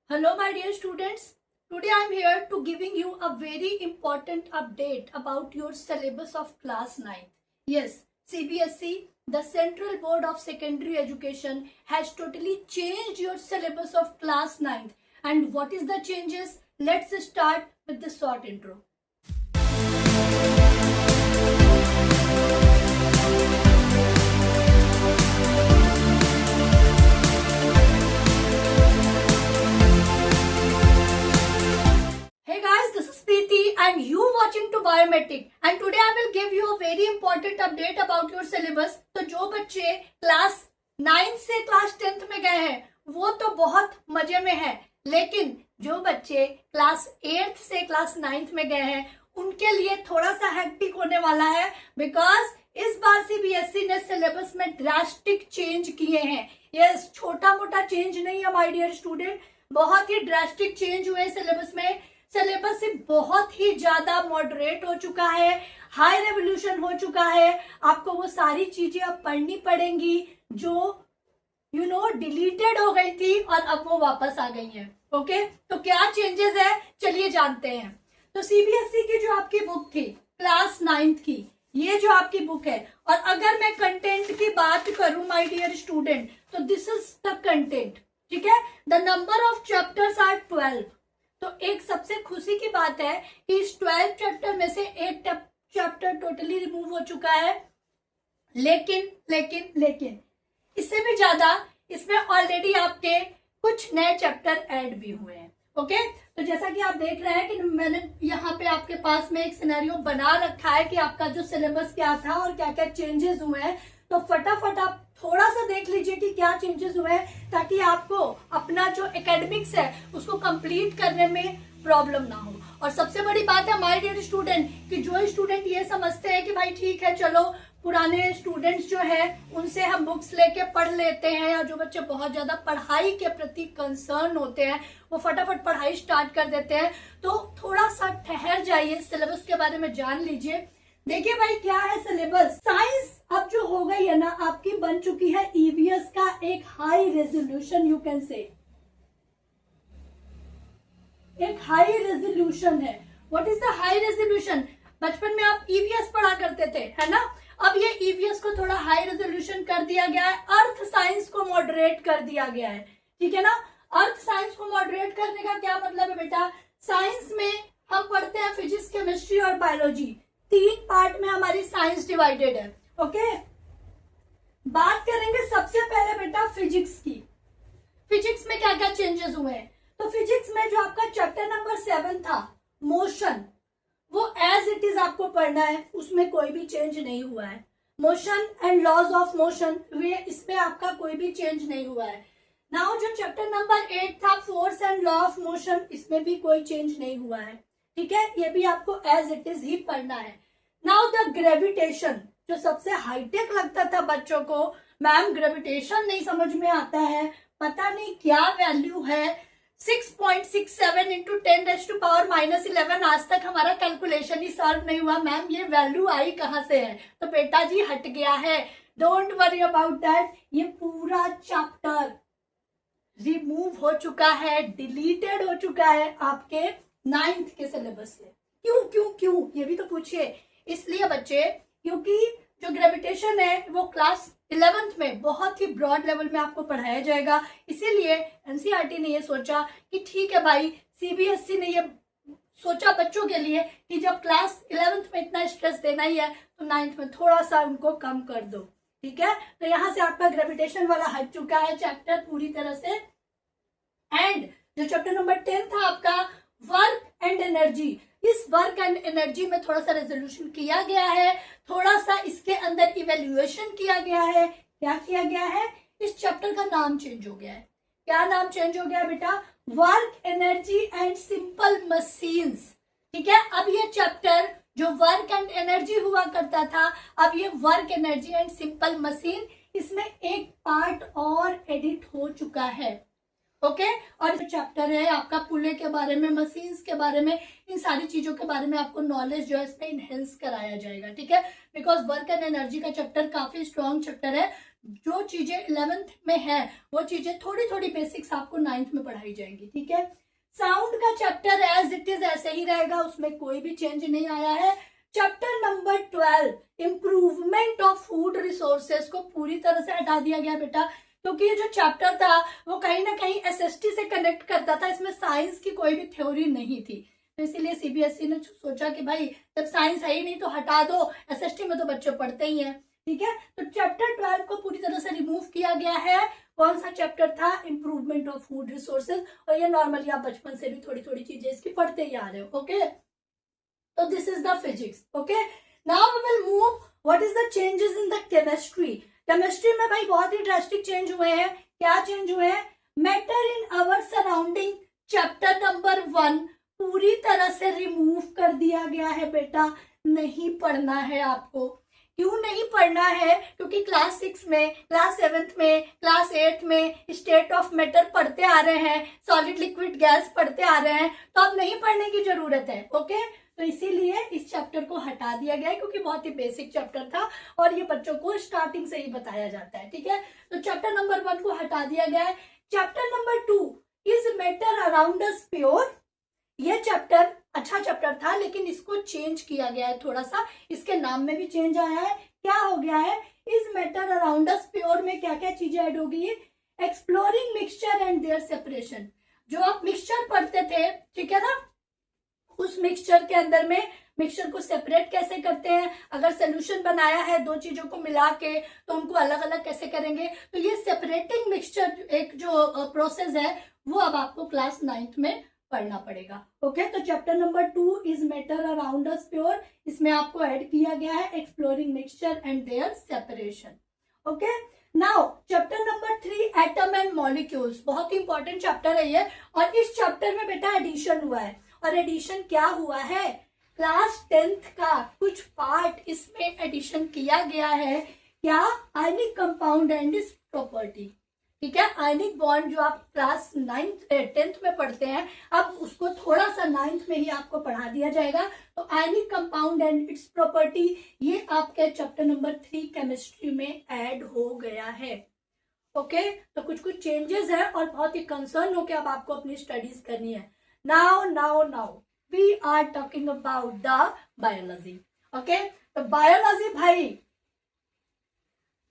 Hello my dear students. Today I am here to giving you a very important update about your syllabus of class 9th. Yes, CBSE, the Central Board of Secondary Education has totally changed your syllabus of class 9th. And what is the changes? Let's start with the short intro. Hey guys, this is Preeti and you watching to Biometric and today I will give you a very important update about your syllabus. तो जो बच्चे class 9 से class 10th में गए हैं वो तो बहुत मजे में है, लेकिन जो बच्चे क्लास 8th से क्लास 9th में गए हैं उनके लिए थोड़ा सा हेक्टिक होने वाला है, बिकॉज इस बार सीबीएसई ने सिलेबस में ड्रास्टिक चेंज किए हैं. यस, छोटा मोटा चेंज नहीं है माय डियर स्टूडेंट, बहुत ही ड्रास्टिक चेंज हुए सिलेबस में. सिलेबस से बहुत ही ज्यादा मॉडरेट हो चुका है, हाई रेवोल्यूशन हो चुका है. आपको वो सारी चीजें अब पढ़नी पड़ेंगी जो डिलीटेड हो गई थी और अब वो वापस आ गई हैं. ओके, तो क्या चेंजेस है चलिए जानते हैं. तो सीबीएसई की जो आपकी बुक थी क्लास 9th की, ये जो आपकी बुक है, और अगर मैं कंटेंट की बात करूं माय डियर स्टूडेंट, तो दिस इज द कंटेंट. ठीक है, the number of chapters are 12. तो एक सबसे खुशी की बात है कि इस 12 चैप्टर में से एक चैप्टर टोटली रिमूव हो चुका है, लेकिन इससे भी ज्यादा इसमें ऑलरेडी आपके कुछ नए चैप्टर ऐड भी हुए हैं. ओके, तो जैसा कि आप देख रहे हैं कि मैंने यहाँ पे आपके पास में एक सिनेरियो बना रखा है कि आपका जो सिलेबस क्या था और क्या क्या चेंजेस हुए हैं. तो फटाफट आप थोड़ा सा देख लीजिए कि क्या चेंजेस हुए हैं, ताकि आपको अपना जो एकेडमिक्स है उसको कंप्लीट करने में प्रॉब्लम ना हो. और सबसे बड़ी बात है माय डियर स्टूडेंट कि जो स्टूडेंट ये समझते हैं कि भाई ठीक है चलो पुराने स्टूडेंट्स जो है उनसे हम बुक्स लेके पढ़ लेते हैं, या जो बच्चे बहुत ज्यादा पढ़ाई के प्रति कंसर्न होते हैं वो फटाफट पढ़ाई स्टार्ट कर देते हैं, तो थोड़ा सा ठहर जाइए, सिलेबस के बारे में जान लीजिए. देखिए भाई क्या है सिलेबस. साइंस अब जो हो गई है ना आपकी, बन चुकी है ईवीएस का एक high resolution, you can say एक हाई रेजोल्यूशन है. What is the high resolution? बचपन में आप ईवीएस पढ़ा करते थे, है ना. अब ये ईवीएस को थोड़ा हाई रेजोल्यूशन कर दिया गया है, अर्थ साइंस को मॉडरेट कर दिया गया है. ठीक है ना, अर्थ साइंस को मॉडरेट करने का क्या मतलब है बेटा? साइंस में हम पढ़ते हैं फिजिक्स, केमिस्ट्री और बायोलॉजी. 3 पार्ट में हमारी साइंस डिवाइडेड है. ओके, बात करेंगे सबसे पहले बेटा फिजिक्स की. फिजिक्स में क्या क्या चेंजेस हुए हैं? तो फिजिक्स में जो आपका चैप्टर नंबर 7 था मोशन, वो एज इट इज आपको पढ़ना है, उसमें कोई भी चेंज नहीं हुआ है. Motion and laws of motion, वे इसमें आपका कोई भी चेंज नहीं हुआ है. नाउ जो चैप्टर नंबर 8 था force and law of motion, इसमें भी कोई चेंज नहीं हुआ है. ठीक है, ये भी आपको एज इट इज ही पढ़ना है. नाउ द ग्रेविटेशन, जो सबसे हाईटेक लगता था बच्चों को, मैम ग्रेविटेशन नहीं समझ में आता है, पता नहीं क्या वैल्यू है, 6.67 इंटू 10⁻⁻11. आज तक हमारा कैलकुलेशन ही सॉल्व नहीं हुआ, मैम ये वैल्यू आई कहां से है? तो बेटा जी हट गया है, डोंट वरी अबाउट दैट. ये पूरा चैप्टर रिमूव हो चुका है, डिलीटेड हो चुका है आपके 9th के सिलेबस से. क्यों ये भी तो पूछिए. इसलिए बच्चे, क्योंकि जो ग्रेविटेशन है वो क्लास 11th में बहुत ही ब्रॉड लेवल में आपको पढ़ाया जाएगा. इसीलिए एनसीईआरटी ने ये सोचा कि ठीक है भाई, सीबीएसई ने ये सोचा बच्चों के लिए कि जब क्लास 11th में इतना स्ट्रेस देना ही है तो 9th में थोड़ा सा उनको कम कर दो. ठीक है, तो यहाँ से आपका ग्रेविटेशन वाला हट चुका है चैप्टर पूरी तरह से. एंड जो चैप्टर नंबर 10 था आपका वर्क एंड एनर्जी, इस वर्क एंड एनर्जी में थोड़ा सा रेजोल्यूशन किया गया है, थोड़ा सा इसके अंदर इवेल्युएशन किया गया है. क्या किया गया है? इस चैप्टर का नाम चेंज हो गया है. क्या नाम चेंज हो गया बेटा? Work energy and simple machines. ठीक है, अब ये चैप्टर जो वर्क एंड एनर्जी हुआ करता था, अब ये work energy and simple machine, इसमें एक पार्ट और एडिट हो चुका है. ओके, और चैप्टर है आपका पुले के बारे में, मशीन्स के बारे में, इन सारी चीजों के बारे में आपको नॉलेज जो है इसमें इनहेंस कराया जाएगा. ठीक है, बिकॉज वर्क एंड एनर्जी का चैप्टर काफी स्ट्रॉन्ग चैप्टर है, जो चीजें 11th में है वो चीजें थोड़ी थोड़ी बेसिक्स आपको 9th में पढ़ाई जाएंगी, ठीक है। साउंड का चैप्टर एज इट इज ऐसे ही रहेगा, उसमें कोई भी चेंज नहीं आया है। Chapter number 12 improvement of food resources को पूरी तरह से हटा दिया गया बेटा, क्योंकि ये जो चैप्टर था वो कहीं ना कहीं एसएसटी से कनेक्ट करता था, इसमें साइंस की कोई भी थ्योरी नहीं थी। तो इसीलिए सीबीएसई ने सोचा कि भाई जब साइंस है ही नहीं तो हटा दो, एसएसटी में तो बच्चे पढ़ते ही हैं, ठीक है। तो चैप्टर 12 को पूरी तरह से रिमूव किया गया है। कौन सा चैप्टर था? Improvement of food resources. और ये नॉर्मली आप बचपन से भी थोड़ी थोड़ी चीजें इसकी पढ़ते ही आ रहे हो, ओके। तो this is the physics, okay. Now we will move what is the changes in the chemistry. Chemistry में भाई बहुत ही ड्रास्टिक चेंज हुए हैं। क्या चेंज हुए हैं? Matter in our surrounding chapter number 1 पूरी तरह से रिमूव कर दिया गया है बेटा, नहीं पढ़ना है आपको। क्यों नहीं पढ़ना है? क्योंकि क्लास 6 में, क्लास 7th में, क्लास 8th में स्टेट ऑफ मैटर पढ़ते आ रहे हैं, सॉलिड लिक्विड गैस पढ़ते आ रहे हैं, तो अब नहीं पढ़ने की जरूरत है, ओके। तो इसीलिए इस चैप्टर को हटा दिया गया है, क्योंकि बहुत ही बेसिक चैप्टर था और ये बच्चों को स्टार्टिंग से ही बताया जाता है, ठीक है। तो चैप्टर नंबर 1 को हटा दिया गया है। Chapter number 2 is matter around us pure. ये चैप्टर अच्छा चैप्टर था, लेकिन इसको चेंज किया गया है थोड़ा सा, इसके नाम में भी चेंज आया है। क्या हो गया है? Is matter around us pure में क्या क्या चीजें ऐड होगी? Exploring mixture and their separation. जो आप मिक्सचर पढ़ते थे, ठीक है ना, उस मिक्सचर के अंदर में मिक्सचर को सेपरेट कैसे करते हैं, अगर सोल्यूशन बनाया है दो चीजों को मिला के तो उनको अलग अलग कैसे करेंगे, तो ये सेपरेटिंग मिक्सचर एक जो प्रोसेस है वो अब आपको क्लास 9th में पढ़ना पड़ेगा, ओके। तो chapter number 2 is matter around us pure, इसमें आपको ऐड किया गया है exploring mixture and their separation, okay. Now chapter number 3 atom and molecules, बहुत ही इंपॉर्टेंट चैप्टर है ये। और इस चैप्टर में बेटा एडिशन हुआ है, और एडिशन क्या हुआ है? क्लास 10th का कुछ पार्ट इसमें एडिशन किया गया है। क्या? Ionic compound and it's property, ठीक है। आयनिक बॉन्ड जो आप क्लास 10th में पढ़ते हैं, अब उसको थोड़ा सा 9th में ही आपको पढ़ा दिया जाएगा। तो ionic compound and it's property ये आपके चैप्टर नंबर 3 केमिस्ट्री में ऐड हो गया है, ओके। तो कुछ कुछ चेंजेस है और बहुत ही कंसर्न हो के अब आपको अपनी स्टडीज करनी है। Now we are talking about the biology, okay. तो बायोलॉजी भाई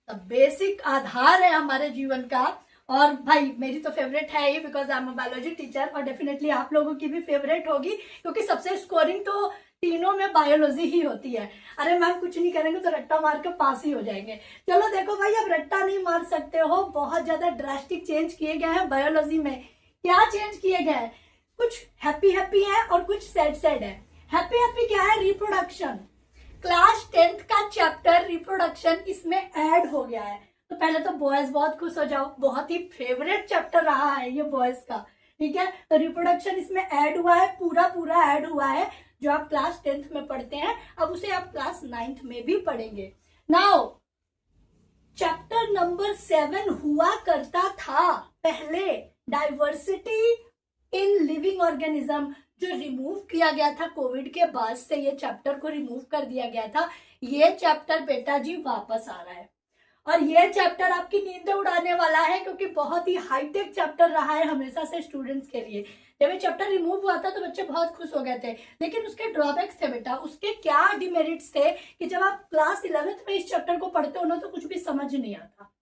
बेसिक आधार है हमारे जीवन का, और भाई मेरी तो फेवरेट है ही, because I am a biology teacher, और डेफिनेटली आप लोगों की भी फेवरेट होगी, क्योंकि सबसे स्कोरिंग तो तीनों में बायोलॉजी ही होती है। अरे मैम कुछ नहीं करेंगे तो रट्टा मार के पास ही हो जाएंगे। चलो देखो भाई, अब रट्टा नहीं मार सकते हो, बहुत ज्यादा ड्रास्टिक चेंज किए गए हैं बायोलॉजी में। क्या चेंज किए गए हैं? कुछ हैप्पी है और कुछ सैड है। हैप्पी क्या है? रिप्रोडक्शन। क्लास 10th का चैप्टर रिप्रोडक्शन इसमें ऐड हो गया है। तो पहले तो बॉयज बहुत खुश हो जाओ, बहुत ही फेवरेट चैप्टर रहा है ये बॉयज का, ठीक है। तो रिप्रोडक्शन इसमें ऐड हुआ है, पूरा ऐड हुआ है। जो आप क्लास 10th में पढ़ते हैं, अब उसे आप क्लास 9th में भी पढ़ेंगे। नाउ चैप्टर नंबर 7 हुआ करता था पहले डाइवर्सिटी इन लिविंग ऑर्गेनिज्म, जो रिमूव किया गया था कोविड के बाद से, ये चैप्टर को रिमूव कर दिया गया था। ये चैप्टर बेटा जी वापस आ रहा है, और ये चैप्टर आपकी नींदें उड़ाने वाला है, क्योंकि बहुत ही हाईटेक चैप्टर रहा है हमेशा से स्टूडेंट्स के लिए। जब ये चैप्टर रिमूव हुआ था तो बच्चे बहुत खुश हो गए थे, लेकिन उसके ड्रॉबैक्स थे बेटा। उसके क्या डिमेरिट्स थे कि जब आप क्लास 11th में इस चैप्टर को पढ़ते हो ना, तो कुछ भी समझ नहीं आता।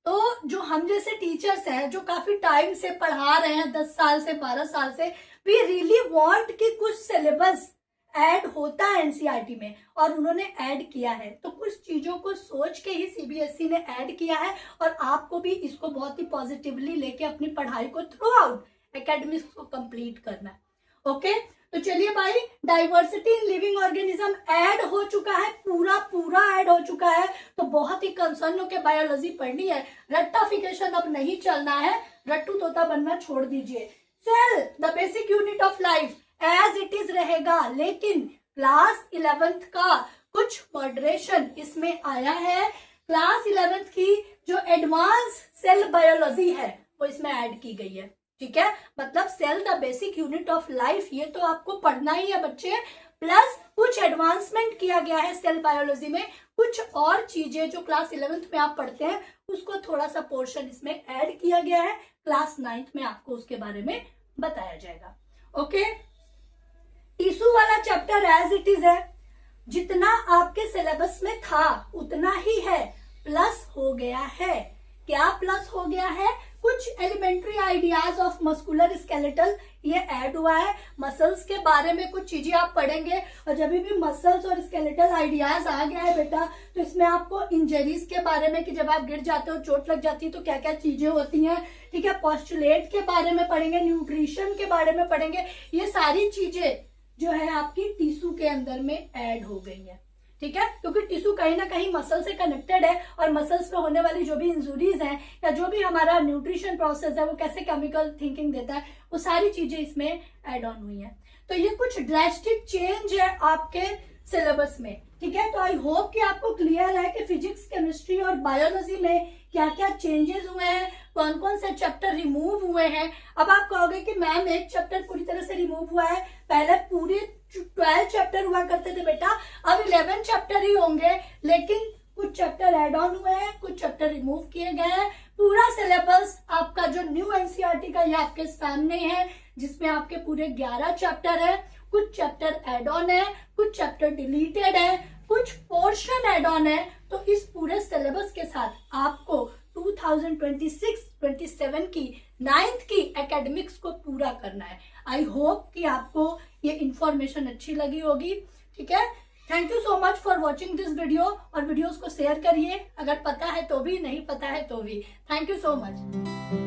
तो जो हम जैसे टीचर्स हैं, जो काफी टाइम से पढ़ा रहे हैं, 10 साल से 12 साल से, वी रियली वांट कि कुछ सिलेबस ऐड होता है एनसीईआरटी में, और उन्होंने ऐड किया है। तो कुछ चीजों को सोच के ही सीबीएसई ने ऐड किया है, और आपको भी इसको बहुत ही पॉजिटिवली लेके अपनी पढ़ाई को थ्रू आउट एकेडमिक्स को कंप्लीट करना है, ओके। तो चलिए भाई, diversity in living organism add हो चुका है, पूरा ऐड हो चुका है। तो बहुत ही कंसर्न होकर बायोलॉजी पढ़नी है, रट्टाफिकेशन अब नहीं चलना है, रट्टू तोता बनना छोड़ दीजिए। Cell the basic unit of life as it is रहेगा, लेकिन क्लास 11th का कुछ मॉडरेशन इसमें आया है। क्लास 11th की जो एडवांस सेल बायोलॉजी है वो इसमें ऐड की गई है, ठीक है। मतलब cell the basic unit of life, ये तो आपको पढ़ना ही है बच्चे, प्लस कुछ एडवांसमेंट किया गया है सेल बायोलॉजी में, कुछ और चीजें जो क्लास 11th में आप पढ़ते हैं उसको थोड़ा सा पोर्शन इसमें ऐड किया गया है, क्लास 9th में आपको उसके बारे में बताया जाएगा। ओके, टिश्यू वाला चैप्टर एज इट इज है, जितना आपके सिलेबस में था उतना ही है, प्लस हो गया है। क्या प्लस हो गया है? कुछ elementary ideas of muscular skeletal ये ऐड हुआ है, मसल्स के बारे में कुछ चीजें आप पढ़ेंगे, और जब भी मसल्स और स्केलेटल आइडियाज आ गया है बेटा तो इसमें आपको इंजरीज के बारे में कि जब आप गिर जाते हो चोट लग जाती है तो क्या क्या चीजें होती हैं, ठीक है, पोस्टुलेट के बारे में पढ़ेंगे, न्यूट्रिशन के बारे में पढ़ेंगे, ये सारी चीजें जो है आपकी टिश्यू के अंदर में ऐड हो गई है, ठीक है, क्योंकि टिश्यू कहीं ना कहीं मसल से कनेक्टेड है और मसल्स में होने वाली जो भी इंजुरीज हैं या जो भी हमारा न्यूट्रिशन प्रोसेस है वो कैसे केमिकल थिंकिंग देता है, वो सारी चीजें इसमें ऐड ऑन हुई हैं। तो ये कुछ ड्रास्टिक चेंज है आपके सिलेबस में, ठीक है। तो आई होप कि आपको क्लियर है कि फिजिक्स, केमिस्ट्री और बायोलॉजी में क्या क्या चेंजेस हुए हैं, कौन कौन से चैप्टर रिमूव हुए हैं। अब आप कहोगे कि मैम एक चैप्टर पूरी तरह से रिमूव हुआ है, पहले पूरे 12 चैप्टर हुआ करते थे बेटा, अब 11 चैप्टर ही होंगे, लेकिन कुछ चैप्टर ऐड ऑन हुए हैं, कुछ चैप्टर रिमूव किए गए हैं। पूरा सिलेबस आपका जो न्यू एनसीईआरटी का ये आपके सामने है, जिसमें आपके पूरे 11 चैप्टर है, कुछ चैप्टर ऐड ऑन है, कुछ चैप्टर डिलीटेड है, कुछ पोर्शन ऐड ऑन है। तो इस पूरे सिलेबस के साथ आपको 2026-27 की 9th की एकेडमिक्स को पूरा करना है। आई होप कि आपको ये इंफॉर्मेशन अच्छी लगी होगी, ठीक है। Thank you so much for watching this video, और वीडियोस को शेयर करिए, अगर पता है तो भी, नहीं पता है तो भी। Thank you so much.